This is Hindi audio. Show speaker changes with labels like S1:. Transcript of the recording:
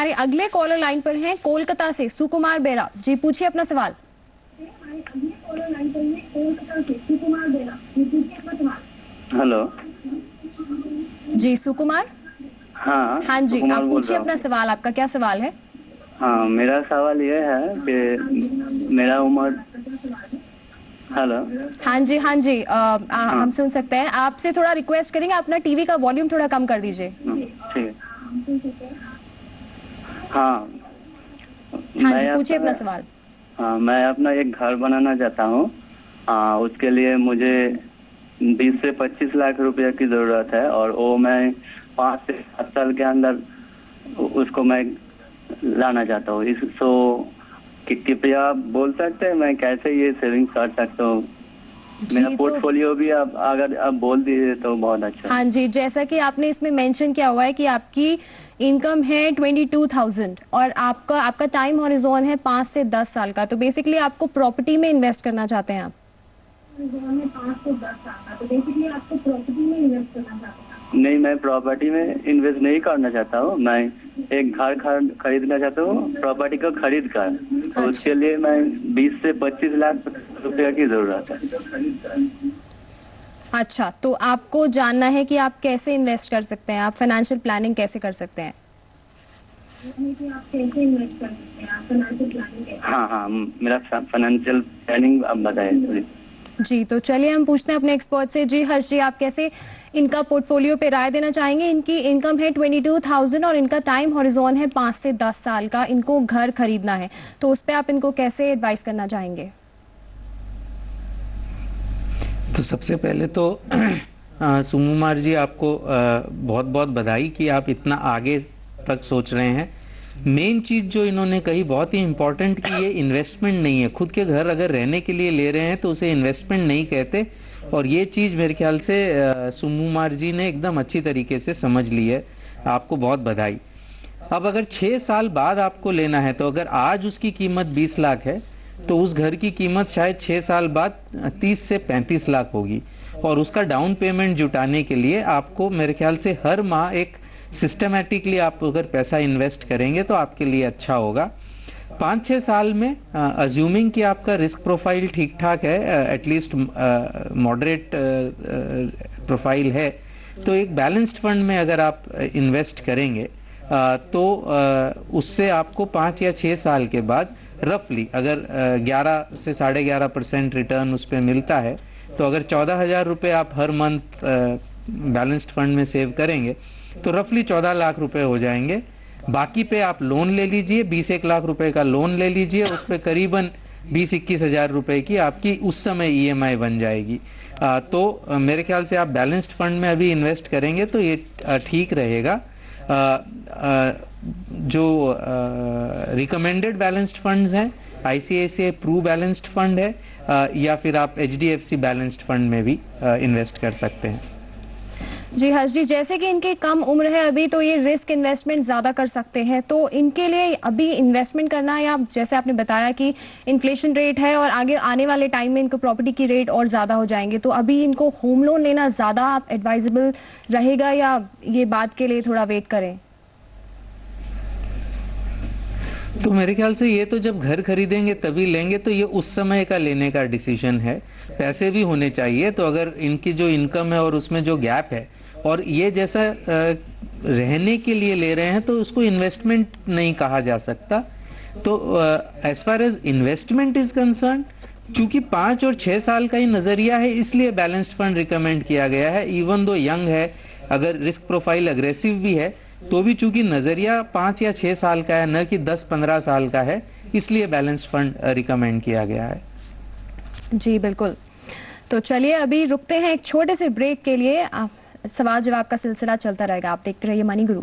S1: हमारे अगले कॉलर लाइन पर हैं कोलकाता से सुकुमार बेरा। जी पूछिए अपना सवाल।
S2: हेलो।
S1: जी सुकुमार।
S2: हाँ
S1: हाँ जी,
S2: सुकुमार
S1: आप
S2: बोल
S1: पूछिए
S2: रहा
S1: अपना
S2: हूँ।
S1: सवाल। आपका क्या सवाल है?
S2: हाँ मेरा सवाल ये है कि मेरा उम्र। हेलो।
S1: हाँ जी हाँ जी,
S2: हाँ
S1: हम सुन सकते हैं। आपसे थोड़ा रिक्वेस्ट करेंगे, अपना टीवी का वॉल्यूम थोड़ा कम कर दीजिए।
S2: ठीक है। हाँ
S1: हाँ जी
S2: मैं
S1: पूछिए अपना
S2: अपना
S1: सवाल।
S2: हाँ मैं अपना एक घर बनाना चाहता हूँ। उसके लिए मुझे 20 से 25 लाख रुपए की जरूरत है और वो मैं 5 से 7 साल के अंदर उसको मैं लाना चाहता हूँ। इस सो कृपया आप बोल सकते हैं मैं कैसे ये सेविंग कर सकता हूँ। मेरा
S1: जी तो
S2: पोर्टफोलियो भी आप अगर आप बोल दीजिए तो बहुत अच्छा।
S1: हाँ जी, जैसा कि आपने इसमें मेंशन किया हुआ है कि आपकी इनकम है 22,000 और आपका टाइम हॉरिजॉन है 5 से 10 साल का। तो बेसिकली आपको प्रॉपर्टी में इन्वेस्ट करना चाहते हैं आप?
S2: नहीं मैं प्रॉपर्टी में इन्वेस्ट नहीं करना चाहता हूँ। मैं एक घर खरीदना चाहता हूँ प्रॉपर्टी को खरीद कर। तो उसके लिए मैं 20 से 25 लाख रुपए की जरूरत है।
S1: अच्छा, तो आपको जानना है कि आप कैसे इन्वेस्ट कर सकते हैं, आप फाइनेंशियल प्लानिंग कैसे कर सकते हैं?
S2: हाँ हाँ मेरा फाइनेंशियल प्लानिंग आप बताइए।
S1: जी तो चलिए हम पूछते हैं अपने एक्सपर्ट से। जी हर्ष जी, आप कैसे इनका पोर्टफोलियो पे राय देना चाहेंगे? इनकी इनकम है 22,000 और इनका टाइम हॉरिजॉन है 5 से 10 साल का। इनको घर खरीदना है, तो उस पर आप इनको कैसे एडवाइस करना चाहेंगे?
S3: तो सबसे पहले तो सुकुमार जी आपको बहुत बहुत बधाई कि आप इतना आगे तक सोच रहे हैं। मेन चीज़ जो इन्होंने कही बहुत ही इम्पोर्टेंट कि ये इन्वेस्टमेंट नहीं है। खुद के घर अगर रहने के लिए ले रहे हैं तो उसे इन्वेस्टमेंट नहीं कहते। और ये चीज़ मेरे ख्याल से सुकुमार जी ने एकदम अच्छी तरीके से समझ ली है। आपको बहुत बधाई। अब अगर 6 साल बाद आपको लेना है तो अगर आज उसकी कीमत 20 लाख है तो उस घर की कीमत शायद 6 साल बाद 30 से 35 लाख होगी। और उसका डाउन पेमेंट जुटाने के लिए आपको मेरे ख्याल से हर माह एक सिस्टमेटिकली आप अगर पैसा इन्वेस्ट करेंगे तो आपके लिए अच्छा होगा। 5-6 साल में अज्यूमिंग कि आपका रिस्क प्रोफाइल ठीक ठाक है, एटलीस्ट मॉडरेट प्रोफाइल है, तो एक बैलेंस्ड फंड में अगर आप इन्वेस्ट करेंगे तो उससे आपको 5 या 6 साल के बाद रफली अगर 11 से 11.5% रिटर्न उस पर मिलता है तो अगर 14,000 रुपये आप हर मंथ बैलेंस्ड फंड में सेव करेंगे तो रफली 14 लाख रुपए हो जाएंगे। बाकी पे आप लोन ले लीजिए, 20-1 लाख रुपए का लोन ले लीजिए, उस पर करीबन 20-21 हज़ार रुपये की आपकी उस समय EMI बन जाएगी। तो मेरे ख्याल से आप बैलेंस्ड फंड में अभी इन्वेस्ट करेंगे तो ये ठीक रहेगा। जो रिकमेंडेड बैलेंस्ड फंड्स हैं ICICI प्रू बैलेंस्ड फंड है, या फिर आप HDFC बैलेंस्ड फंड में भी इन्वेस्ट कर सकते हैं।
S1: जी हर्ष जी, जैसे कि इनकी कम उम्र है अभी तो ये रिस्क इन्वेस्टमेंट ज़्यादा कर सकते हैं, तो इनके लिए अभी इन्वेस्टमेंट करना है, या जैसे आपने बताया कि इन्फ्लेशन रेट है और आगे आने वाले टाइम में इनको प्रॉपर्टी की रेट और ज़्यादा हो जाएंगे, तो अभी इनको होम लोन लेना ज़्यादा आप एडवाइजेबल रहेगा या ये बात के लिए थोड़ा वेट करें?
S3: तो मेरे ख्याल से ये तो जब घर खरीदेंगे तभी लेंगे, तो ये उस समय का लेने का डिसीजन है। पैसे भी होने चाहिए। तो अगर इनकी जो इनकम है और उसमें जो गैप है और ये जैसा रहने के लिए ले रहे हैं तो उसको इन्वेस्टमेंट नहीं कहा जा सकता। तो as far as investment is concern, चूंकि 5 और 6 साल का ही नज़रिया है इसलिए बैलेंस्ड फंड रिकमेंड किया गया है। इवन दो यंग है, अगर रिस्क प्रोफाइल अग्रेसिव भी है तो भी चूंकि नज़रिया 5 या 6 साल का है, न कि 10-15 साल का है, इसलिए बैलेंस्ड फंड रिकमेंड किया गया है।
S1: जी बिल्कुल। तो चलिए अभी रुकते हैं एक छोटे से ब्रेक के लिए। सवाल जवाब का सिलसिला चलता रहेगा। आप देखते रहिए मनी गुरु।